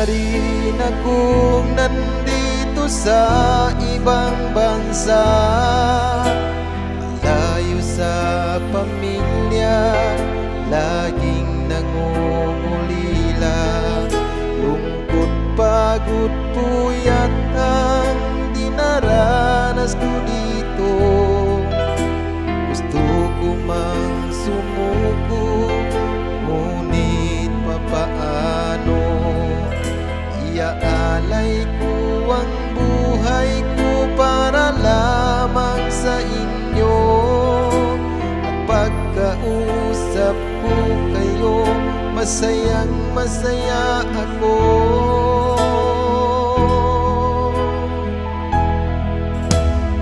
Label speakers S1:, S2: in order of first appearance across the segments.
S1: rin akong nandito sa ibang bansa, malayo sa pamilya, laging nangungulila. Lungkot, pagod, puyat ang dinaranas ko dito. Gusto ko mang sumuko, ngunit papaano? Iaalay ko ang buhay ko para lamang sa inyo. At pagkausap ko kayo, masayang masaya ako.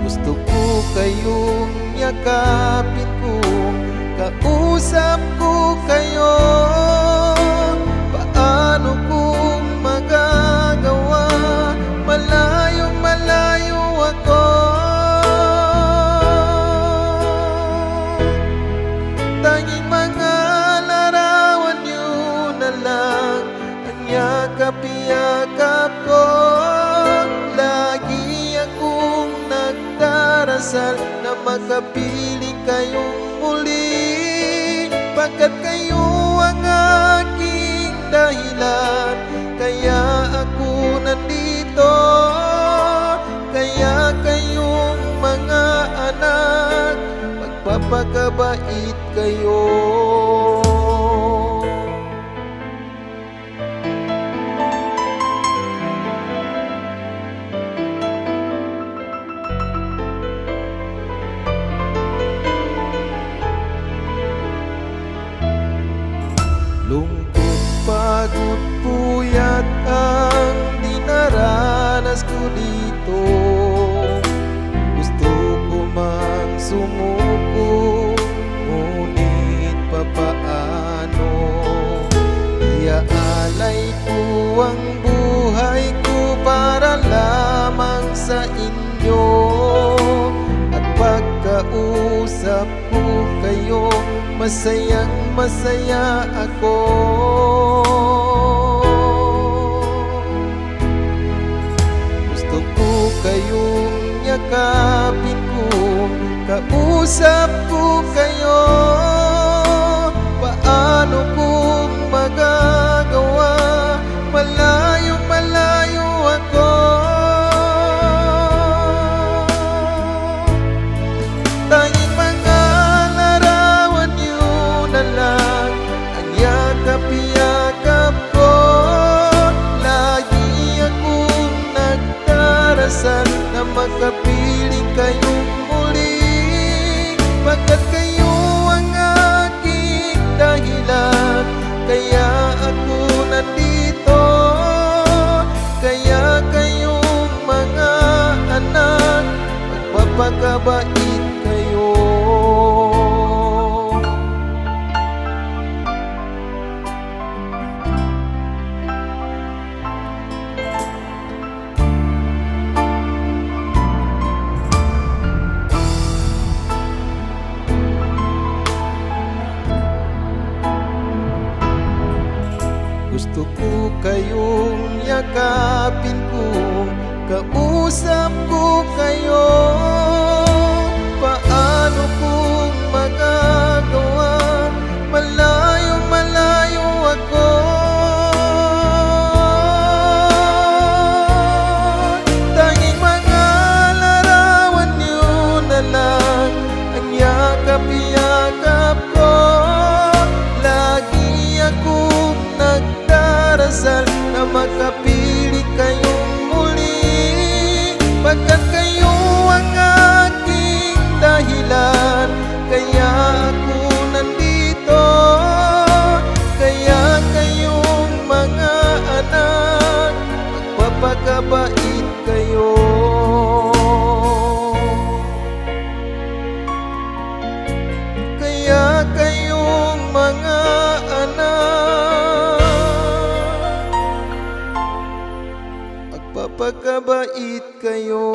S1: Gusto ko kayong yakapin ko, kausap ko kayo. Paano kung magagawa? Malayong malayo ako. Tanging mga larawan niyo na lang ang yakap-yakap ko. Lagi akong nagdarasal na makapiling kayong muli, pagkat kayo ang aking dahilan. Kaya ako nandito, kaya kayong mga anak, magpapakabait kayo. Lungkot, pagod, puyat ang dinaranas ko dito. Gusto ko mang sumuko, ngunit papaano? Iaalay ko ang buhay ko para lamang sa inyo. At pagkausap ko kayo, masayang masaya ako. Gusto ko kayong yakapin ko, kausap ko kayo. Paano kung magagawa? Malayong malayo ako. Tanging mga larawan niyo na lang ang yakap-yakap ko. Lagi akong nagdarasal na makapiling kayong muli, pagkat kayo ang aking dahilan. Kaya ako nandito, kaya kayong mga anak, magpapakabait kayo. Gusto ko kayong yakapin ko, kausap ko kayo. Paano kung magagawa? Malayong malayo ako. Tanging mga larawan niyo na lang ang yakap-yakap ko. Lagi akong nagdarasal na makapiling kayong muli, pagkat kayo ang aking dahilan. Kaya ako nandito, kaya kayong mga anak, magpapakabait kayo. Kaya kayong mga anak, magpapakabait kayo.